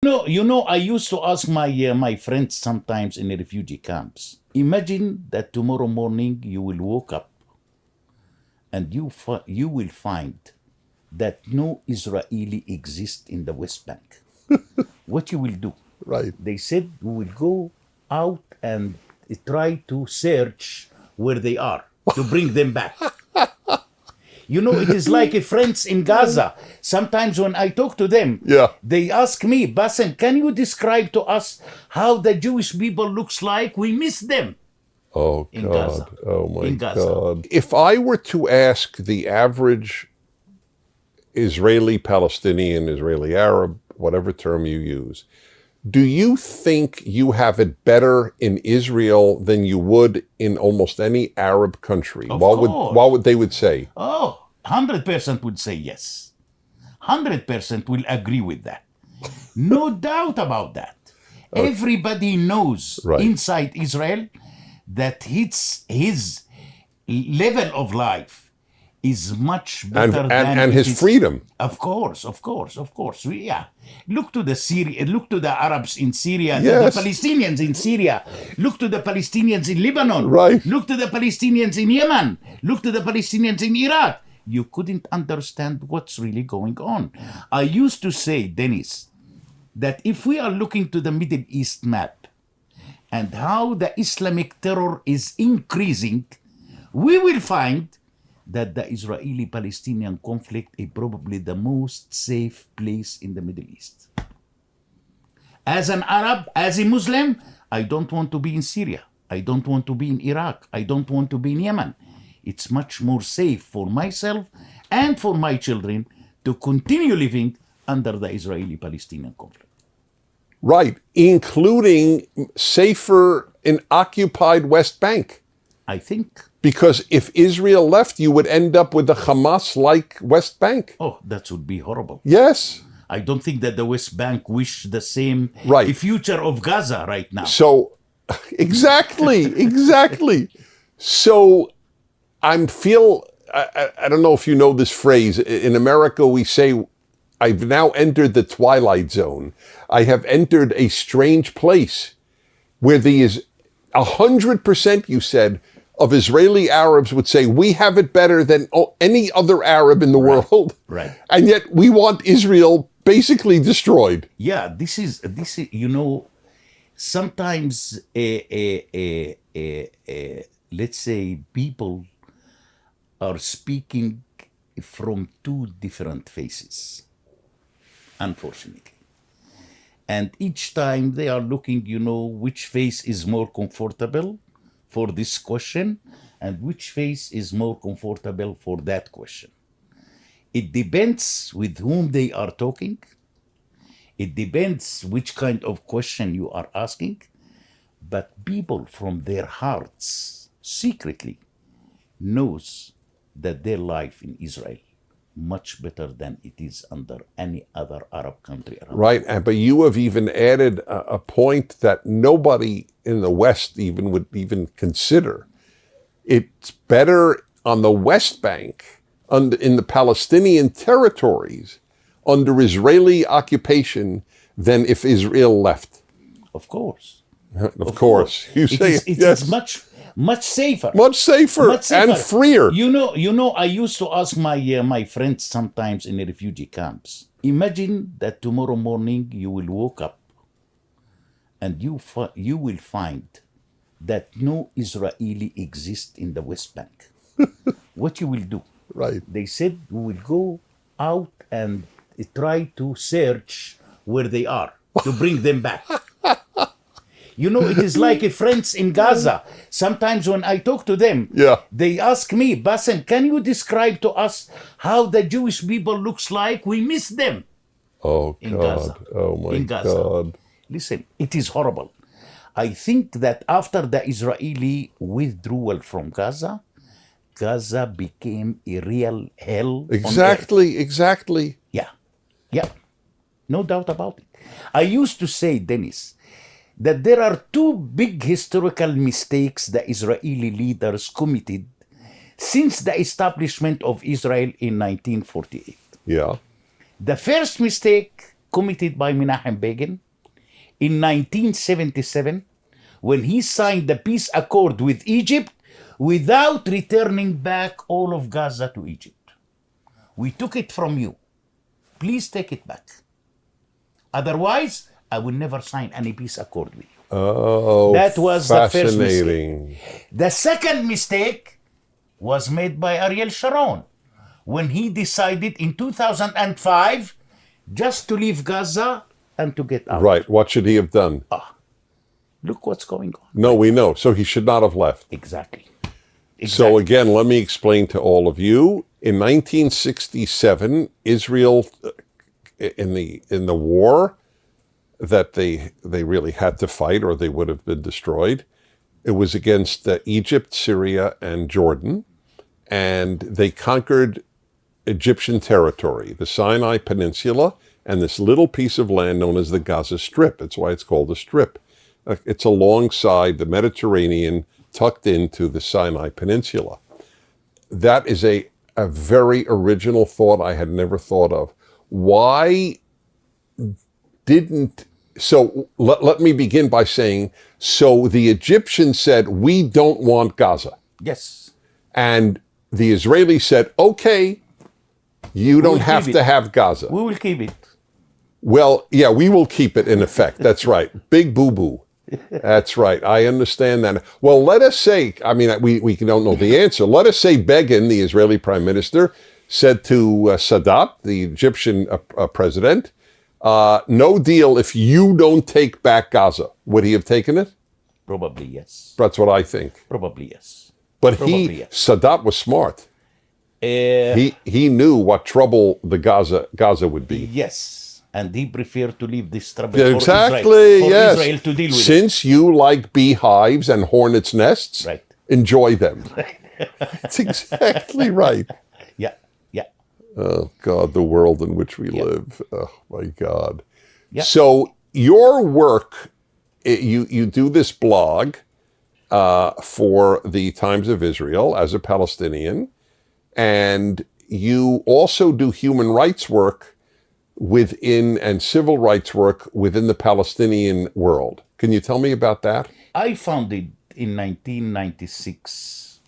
No, I used to ask my friends sometimes in the refugee camps. Imagine that tomorrow morning you will wake up and you will find that no Israeli exists in the West Bank. What you will do? Right. They said we will go out and try to search where they are to bring them back. It is like friends in Gaza. Sometimes when I talk to them, they ask me, Bassem, can you describe to us how the Jewish people looks like? We miss them. Oh, in God. Gaza. Oh, my In Gaza. God. If I were to ask the average Israeli, Palestinian, Israeli Arab, whatever term you use, do you think you have it better in Israel than you would in almost any Arab country? What would they would say? Oh, 100% would say yes. 100% will agree with that. No doubt about that. Everybody knows inside Israel that his level of life is much better and his freedom. Of course. Yeah. Look to the Arabs in Syria, the Palestinians in Syria. Look to the Palestinians in Lebanon. Right. Look to the Palestinians in Yemen. Look to the Palestinians in Iraq. You couldn't understand what's really going on. I used to say, Dennis, that if we are looking to the Middle East map and how the Islamic terror is increasing, we will find that the Israeli-Palestinian conflict is probably the most safe place in the Middle East. As an Arab, as a Muslim, I don't want to be in Syria. I don't want to be in Iraq. I don't want to be in Yemen. It's much more safe for myself and for my children to continue living under the Israeli-Palestinian conflict. Right, including safer in occupied West Bank. I think. Because if Israel left, you would end up with the Hamas-like West Bank. Oh, that would be horrible. Yes. I don't think that the West Bank wish the same future of Gaza right now. So, exactly. So, I don't know if you know this phrase. In America, we say, I've now entered the twilight zone. I have entered a strange place where there is 100%, you said, of Israeli Arabs would say, we have it better than any other Arab in the world. Right. And yet we want Israel basically destroyed. Yeah, this is sometimes, let's say, people are speaking from two different faces, unfortunately. And each time they are looking, which face is more comfortable for this question and which face is more comfortable for that question. It depends with whom they are talking. It depends which kind of question you are asking. But people from their hearts secretly knows that their life in Israel much better than it is under any other Arab country around. Right, but you have even added a point that nobody in the West even would even consider. It's better on the West Bank, in the Palestinian territories, under Israeli occupation than if Israel left. Of course. Of course. You say it is much safer. Much safer and freer. I used to ask my friends sometimes in the refugee camps. Imagine that tomorrow morning you will wake up and you will find that no Israeli exists in the West Bank. What you will do? Right. They said we will go out and try to search where they are to bring them back. It is like friends in Gaza. Sometimes when I talk to them, they ask me, Bassem, can you describe to us how the Jewish people looks like? We miss them. Oh, in God. Gaza. Oh, my in Gaza. God. Listen, it is horrible. I think that after the Israeli withdrawal from Gaza, Gaza became a real hell. Exactly. Yeah. No doubt about it. I used to say, Dennis, that there are two big historical mistakes the Israeli leaders committed since the establishment of Israel in 1948. Yeah. The first mistake committed by Menachem Begin in 1977 when he signed the peace accord with Egypt without returning back all of Gaza to Egypt. We took it from you. Please take it back. Otherwise, I will never sign any peace accord with you. Oh, That was the first fascinating. mistake. The second mistake was made by Ariel Sharon when he decided in 2005 just to leave Gaza and to get out. Right. What should he have done? Look what's going on. No, we know. So he should not have left. Exactly. So again, let me explain to all of you. In 1967, Israel, in the war that they really had to fight, or they would have been destroyed, it was against Egypt, Syria, and Jordan, and they conquered Egyptian territory, the Sinai Peninsula, and this little piece of land known as the Gaza Strip. That's why it's called a strip. It's alongside the Mediterranean, tucked into the Sinai Peninsula. That is a very original thought I had never thought of. Why didn't... So let me begin by saying, so the Egyptians said, we don't want Gaza. Yes. And the Israelis said, okay, you don't have to have Gaza. We will keep it. Well, yeah, we will keep it in effect. That's right. Big boo-boo. That's right. I understand that. Well, let us say, I mean, we don't know the answer. Let us say Begin, the Israeli prime minister, said to Sadat, the Egyptian president, no deal if you don't take back Gaza. Would he have taken it? Probably yes. That's what I think. Probably yes. But Probably yes. Sadat was smart. He knew what trouble the Gaza would be. Yes. And he preferred to leave this trouble Exactly, for yes. Israel to deal with it. Since you like beehives and hornets' nests, Right. enjoy them. That's exactly right. Yeah, yeah. Oh, God, the world in which we live. Oh, my God. Yeah. So your work, you do this blog for the Times of Israel as a Palestinian, and you also do human rights work within and civil rights work within the Palestinian world. Can you tell me about that? I founded in 1996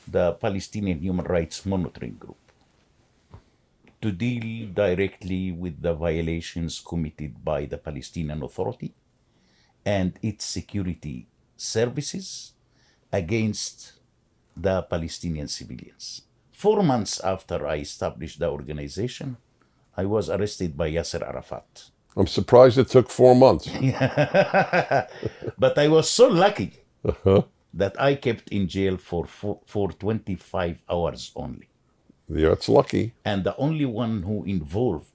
the Palestinian Human Rights Monitoring Group to deal directly with the violations committed by the Palestinian Authority and its security services against the Palestinian civilians. 4 months after I established the organization, I was arrested by Yasser Arafat. I'm surprised it took 4 months. But I was so lucky that I kept in jail for 25 hours only. Yeah, it's lucky. And the only one who involved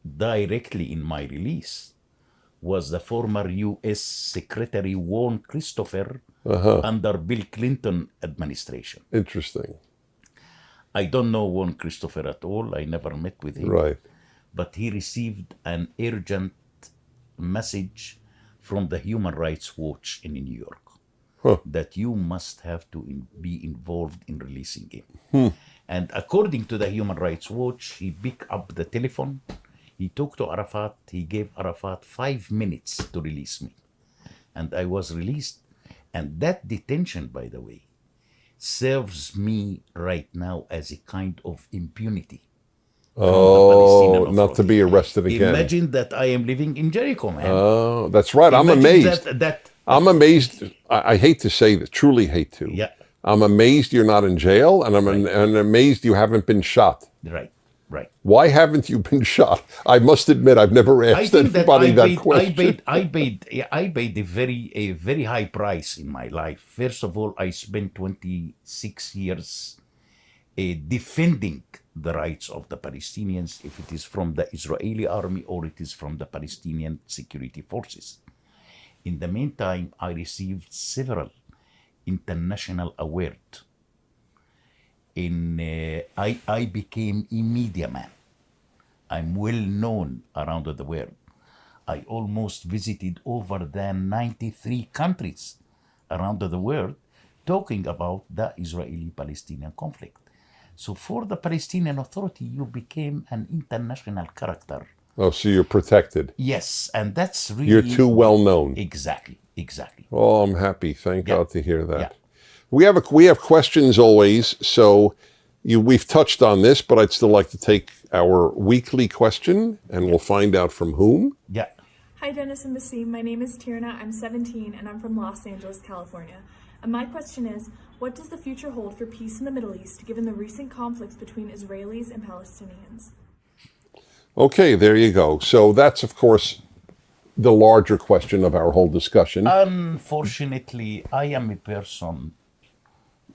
directly in my release was the former U.S. Secretary Warren Christopher under Bill Clinton administration. Interesting. I don't know Warren Christopher at all. I never met with him. Right. But he received an urgent message from the Human Rights Watch in New York that you must have to be involved in releasing him. And according to the Human Rights Watch, he picked up the telephone, he talked to Arafat, he gave Arafat 5 minutes to release me. And I was released. And that detention, by the way, serves me right now as a kind of impunity. Oh, not to be arrested again. Imagine that I am living in Jericho, man. Oh, that's right. I'm Imagine amazed. I'm amazed. I hate to say that, truly hate to. Yeah. I'm amazed you're not in jail, and I'm amazed you haven't been shot. Right, right. Why haven't you been shot? I must admit, I've never asked anybody that question. I paid a very high price in my life. First of all, I spent 26 years defending the rights of the Palestinians, if it is from the Israeli army or it is from the Palestinian security forces. In the meantime, I received several international awards. I became a media man. I'm well known around the world. I almost visited over than 93 countries around the world talking about the Israeli-Palestinian conflict. So for the Palestinian Authority, you became an international character Oh, so you're protected. Yes, and that's really... You're too well known. Exactly. Oh, I'm happy. Thank God to hear that. Yeah. We have questions always, so we've touched on this, but I'd still like to take our weekly question, and we'll find out from whom. Yeah. Hi, Dennis and Bassem. My name is Tierna. I'm 17, and I'm from Los Angeles, California. And my question is, what does the future hold for peace in the Middle East, given the recent conflicts between Israelis and Palestinians? Okay, there you go. So that's, of course, the larger question of our whole discussion. Unfortunately, I am a person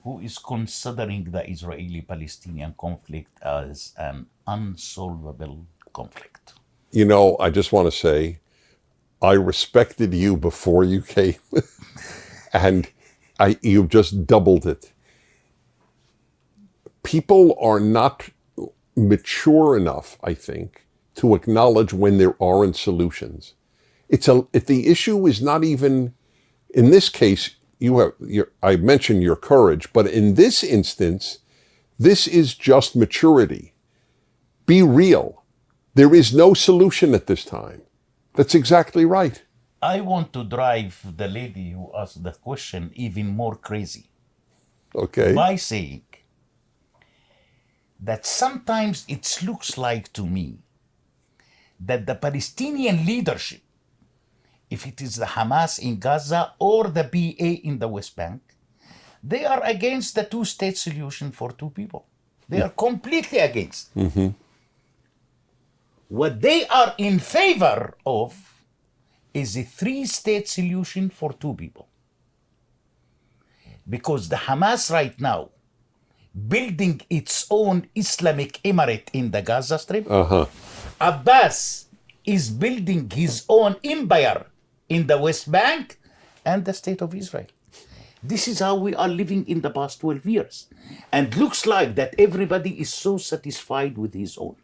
who is considering the Israeli-Palestinian conflict as an unsolvable conflict. You know, I just want to say, I respected you before you came, and you've just doubled it. People are not mature enough, I think, to acknowledge when there aren't solutions. If the issue is not even, in this case, I mentioned your courage, but in this instance, this is just maturity. Be real. There is no solution at this time. That's exactly right. I want to drive the lady who asked the question even more crazy. Okay. By saying that sometimes it looks like to me that the Palestinian leadership, if it is the Hamas in Gaza or the PA in the West Bank, they are against the two-state solution for two people. They are completely against. Mm-hmm. What they are in favor of is a three-state solution for two people. Because the Hamas right now, building its own Islamic emirate in the Gaza Strip, Abbas is building his own empire in the West Bank and the State of Israel. This is how we are living in the past 12 years. And looks like that everybody is so satisfied with his own.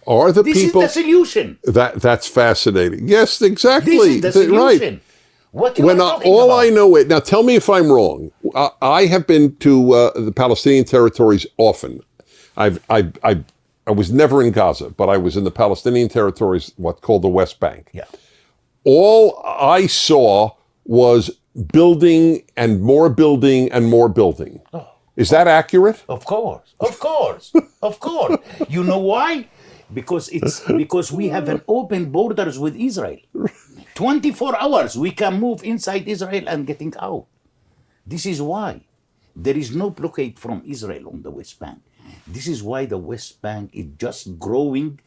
Are the This people... is the solution. That's fascinating. Yes, exactly. This is the solution. Right. What you are talking all about. I know it now. Tell me if I'm wrong. I have been to the Palestinian territories often. I was never in Gaza, but I was in the Palestinian territories, what's called the West Bank. Yeah. All I saw was building and more building and more building. Oh. Is that accurate? Of course. You know why? Because we have an open borders with Israel. 24 hours we can move inside Israel and getting out. This is why there is no blockade from Israel on the West Bank. This is why the West Bank is just growing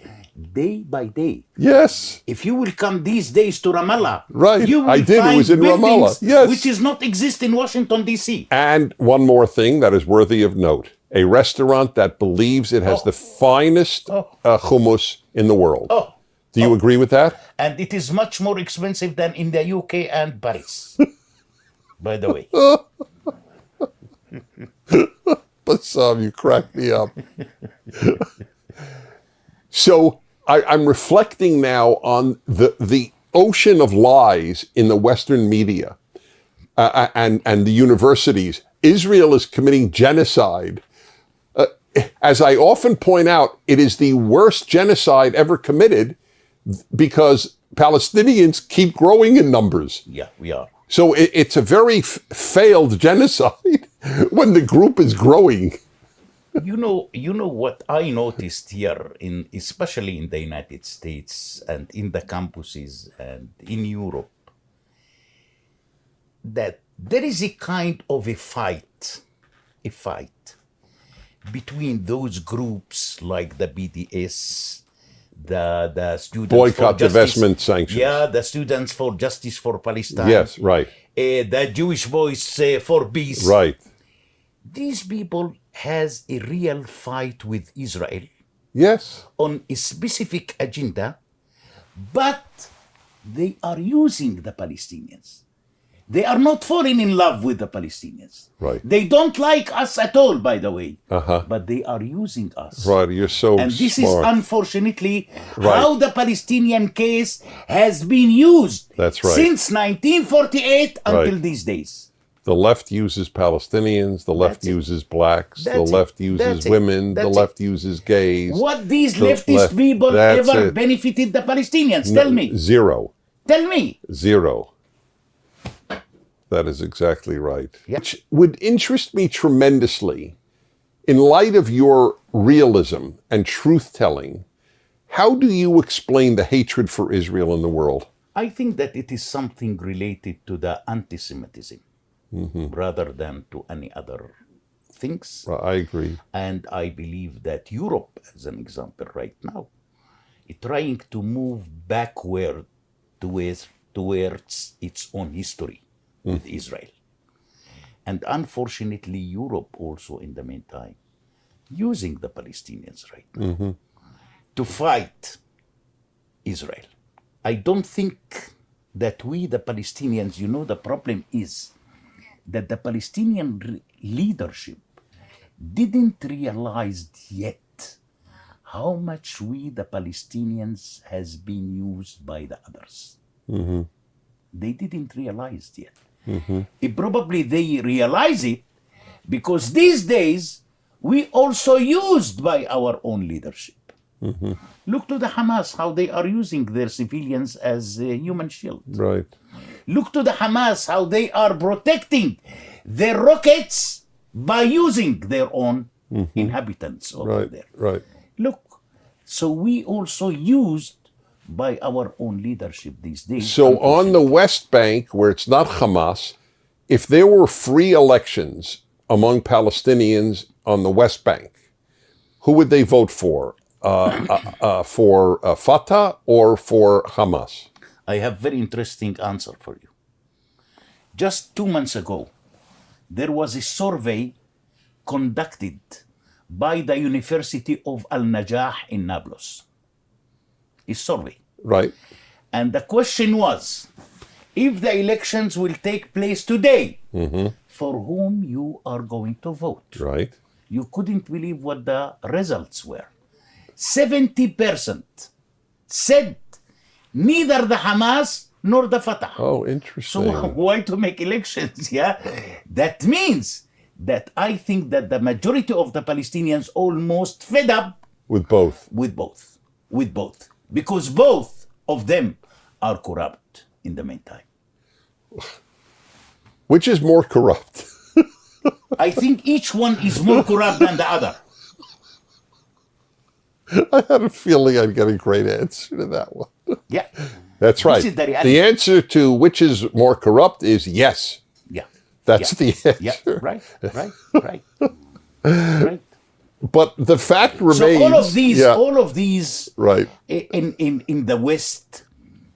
day by day. Yes. If you will come these days to Ramallah, right. you will I did. find It was in Ramallah. Yes. which is not exist in Washington, D.C. And one more thing that is worthy of note. A restaurant that believes it has the finest hummus in the world. Do you agree with that? And it is much more expensive than in the UK and Paris, by the way. Bassem, you cracked me up. So I'm reflecting now on the ocean of lies in the Western media and the universities. Israel is committing genocide. As I often point out, it is the worst genocide ever committed because Palestinians keep growing in numbers. Yeah, we are. So it's a very failed genocide when the group is growing. You know what I noticed here, especially in the United States and in the campuses and in Europe, that there is a kind of a fight between those groups like the BDS, the students boycott, for justice, divestment, sanctions. Yeah, the students for justice for Palestine. Yes, right. The Jewish Voice for Peace. Right. These people has a real fight with Israel. Yes. On a specific agenda, but they are using the Palestinians. They are not falling in love with the Palestinians. Right. They don't like us at all, by the way. Uh-huh. But they are using us. Right, you're so And this smart. is unfortunately how the Palestinian case has been used. That's right. Since 1948 until these days. The left uses Palestinians, the left That's it. uses blacks, the That's it. left uses That's it. women, the That's left uses gays. What these The leftist left- people that's ever it. benefited the Palestinians? Tell me. Zero. Tell me. Zero. That is exactly right. Yeah. Which would interest me tremendously. In light of your realism and truth-telling, how do you explain the hatred for Israel in the world? I think that it is something related to the anti-Semitism rather than to any other things. I agree. And I believe that Europe, as an example right now, is trying to move backward towards its own history with Israel. And unfortunately, Europe also, in the meantime, using the Palestinians right now to fight Israel. I don't think that we, the Palestinians, the problem is that the Palestinian leadership didn't realize yet how much we, the Palestinians, has been used by the others. They didn't realize yet. Probably they realize it because these days we also used by our own leadership. Look to the Hamas, how they are using their civilians as a human shield. Right. Look to the Hamas, how they are protecting their rockets by using their own inhabitants over there. Right. Look, so we also used by our own leadership these days. So on the West Bank, where it's not Hamas, if there were free elections among Palestinians on the West Bank, who would they vote for? For Fatah or for Hamas? I have very interesting answer for you. Just 2 months ago, there was a survey conducted by the University of Al-Najah in Nablus. A survey. Right. And the question was, if the elections will take place today, for whom you are going to vote? Right. You couldn't believe what the results were. 70% said neither the Hamas nor the Fatah. Oh, interesting. So why to make elections? Yeah, that means that I think that the majority of the Palestinians almost fed up with both. with both, because both of them are corrupt in the meantime. Which is more corrupt? I think each one is more corrupt than the other. I had a feeling I'd get a great answer to that one. Yeah, That's right. is the reality. The answer to which is more corrupt is yes. yeah, That's the answer. yeah. Right. But the fact remains. So all of these, Right. in the West,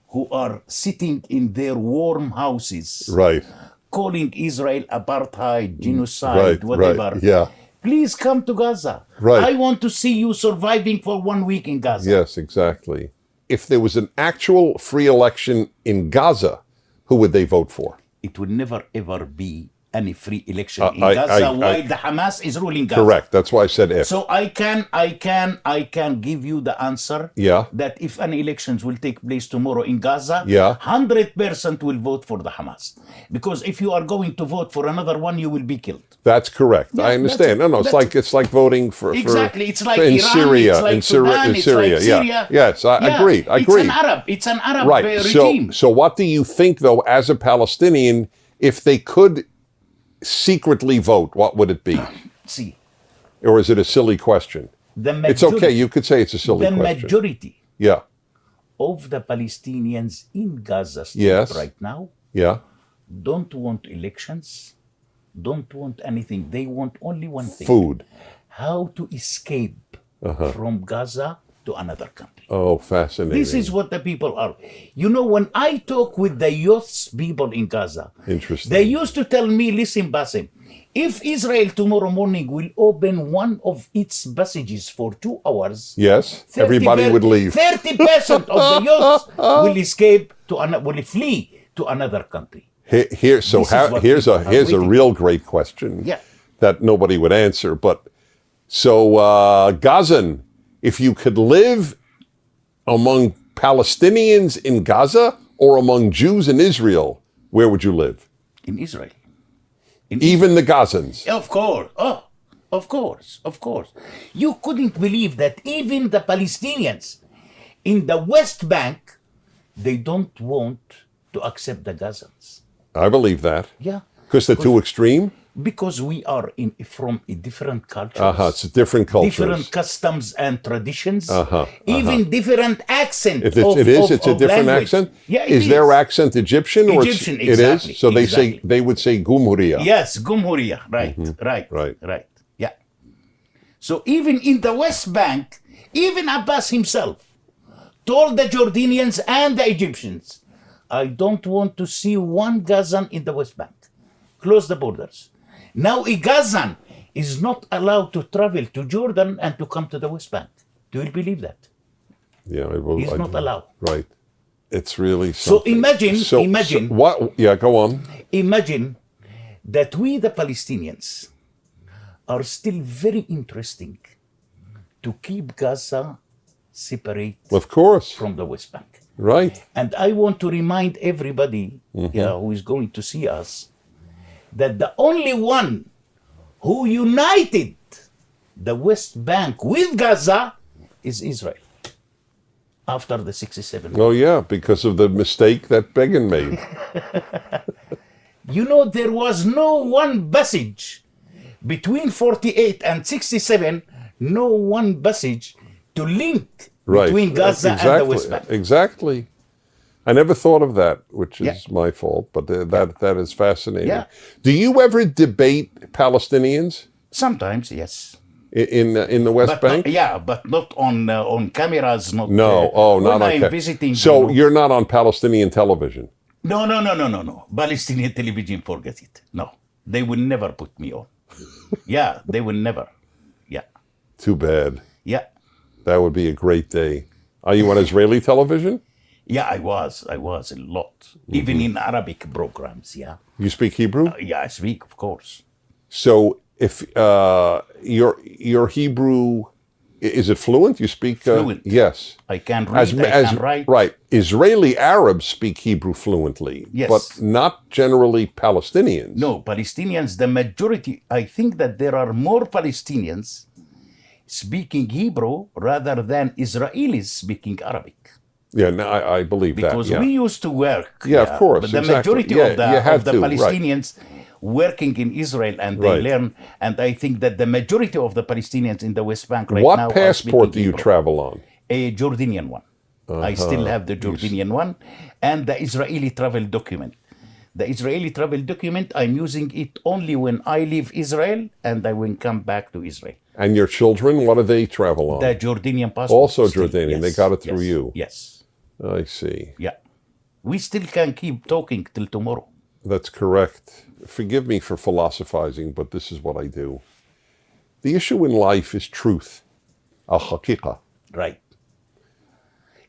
who are sitting in their warm houses, Right. calling Israel apartheid, genocide, whatever. Right. Yeah. Please come to Gaza. Right. I want to see you surviving for 1 week in Gaza. Yes, exactly. If there was an actual free election in Gaza, who would they vote for? It will never ever be any free election in I- Gaza I- while the Hamas is ruling Gaza. Correct. That's why I said if. So I can give you the answer. Yeah. That if any elections will take place tomorrow in Gaza, Yeah. 100% will vote for the Hamas. Because if you are going to vote for another one, you will be killed. That's correct. Yeah, I understand. that's it. No, it's like voting for Exactly. It's like in Iran, Syria, it's like in Syria, Sudan, in it's Syria. like Yeah. Syria. Yes, I Yeah, agree. It's an Arab Right. regime. So what do you think, though, as a Palestinian, if they could secretly vote, what would it be? See, Or is it a silly question? the It's okay. You could say it's a silly the question. majority Yeah. of the Palestinians in Gaza Strip Yes. right now Yeah. don't want elections, don't want anything. They want only one thing. Food. How to escape from Gaza to another country. Oh, fascinating. This is what the people are. When I talk with the youth people in Gaza, Interesting. they used to tell me, listen, Bassem, if Israel tomorrow morning will open one of its passages for 2 hours, Yes. Everybody would leave. 30% of the youth will escape will flee to another country. Here's a waiting real great question. Yeah. That nobody would answer. But so Gazan, if you could live among Palestinians in Gaza or among Jews in Israel, where would you live? In Israel. Even the Gazans. Of course. Oh, of course. Of course. You couldn't believe that even the Palestinians in the West Bank, they don't want to accept the Gazans. I believe that. Yeah. Because they're too extreme? Because we are from a different cultures. It's different cultures. Different customs and traditions. Even different accent. It's a different language. accent? Yeah, is their accent Egyptian? Egyptian, It exactly. is? So exactly. they would say Gumhuria. Yes, Gumhuria. Right. Yeah. So even in the West Bank, even Abbas himself told the Jordanians and the Egyptians, I don't want to see one Gazan in the West Bank. Close the borders. Now a Gazan is not allowed to travel to Jordan and to come to the West Bank. Do you believe that? Yeah, I will. He's not allowed. Right. It's really something. So imagine. What? Yeah, go on. Imagine that we, the Palestinians, are still very interesting to keep Gaza separate Of course. from the West Bank. Right. And I want to remind everybody who is going to see us that the only one who united the West Bank with Gaza is Israel after the 67. Oh, yeah, because of the mistake that Begin made. You know, there was no one passage between 48 and 67, no one passage to link between Gaza and the West Bank. Exactly. I never thought of that, which is my fault, but that is fascinating. Yeah. Do you ever debate Palestinians Sometimes, yes. in the West Bank? But not on cameras. Not No, not when on I'm visiting. So you're not on Palestinian television? No. Palestinian television, forget it. No, they will never put me on. Yeah, they will never. Yeah. Too bad. Yeah. That would be a great day. Are you on Israeli television? Yeah, I was a lot, even in Arabic programs. Yeah. You speak Hebrew? Yeah, I speak, of course. So if your Hebrew, is it fluent? You speak Fluent. Yes. I can read. I can write. Right. Israeli Arabs speak Hebrew fluently, Yes. but not generally Palestinians. No, Palestinians, the majority, I think that there are more Palestinians speaking Hebrew rather than Israelis speaking Arabic. Yeah, no, I believe Because that. Yeah. we used to work. Yeah, of course, But the exactly. majority Yeah, of the right. Palestinians working in Israel and they Right. learn. And I think that the majority of the Palestinians in the West Bank right What now passport are do you Hebrew. travel on? A Jordanian one. I still have the Jordanian one and the Israeli travel document. The Israeli travel document, I'm using it only when I leave Israel and I will come back to Israel. And your children, what do they travel on? The Jordanian passport. Also still, Jordanian. They yes, got it through yes, you. Yes. I see. Yeah. We still can keep talking till tomorrow. That's correct. Forgive me for philosophizing, but this is what I do. The issue in life is truth. Al-haqiqah. Right.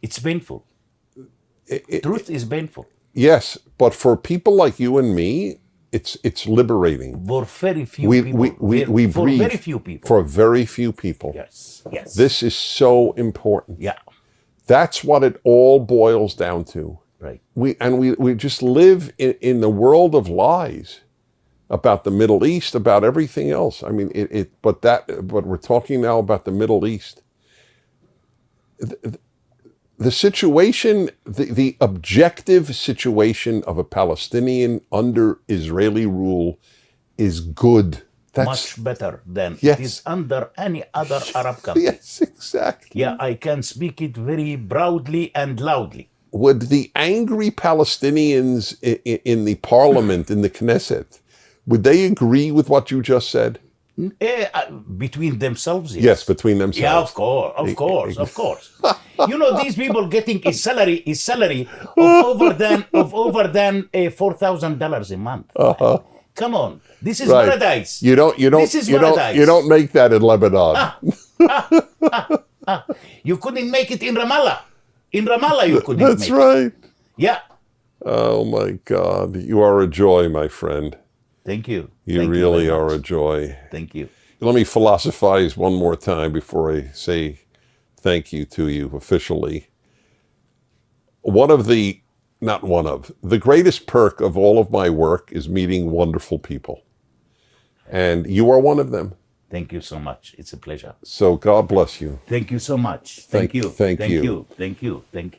It's painful. Truth is painful. Yes, but for people like you and me, it's liberating. For very few We people. For breathe. very few people. For very few people. Yes. Yes. This is so important. Yeah. That's what it all boils down to. Right. We just live in the world of lies about the Middle East, about everything else. I mean, but we're talking now about the Middle East. The situation, the objective situation of a Palestinian under Israeli rule is good. Much better than Yes. it is under any other Arab country. Yes, exactly. Yeah, I can speak it very proudly and loudly. Would the angry Palestinians in the parliament, in the Knesset, would they agree with what you just said? Between themselves, yes. Yes, between themselves. Yeah, of course. You know, these people getting a salary of over than $4,000 a month. Come on, this is Right. paradise. This is paradise. You don't make that in Lebanon. You couldn't make it in Ramallah. In Ramallah, you couldn't That's make it. right. Yeah. Oh my God, you are a joy, my friend. Thank you. You Thank really very are much. a joy. Thank you. Let me philosophize one more time before I say thank you to you officially. The greatest perk of all of my work is meeting wonderful people. And you are one of them. Thank you so much. It's a pleasure. So God bless you. Thank you so much. Thank you. Thank you. Thank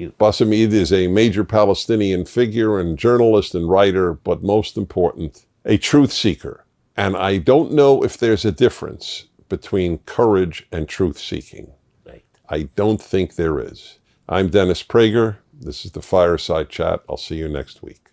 you. Bassem Eid is a major Palestinian figure and journalist and writer, but most important, a truth seeker. And I don't know if there's a difference between courage and truth seeking. Right. I don't think there is. I'm Dennis Prager. This is the Fireside Chat. I'll see you next week.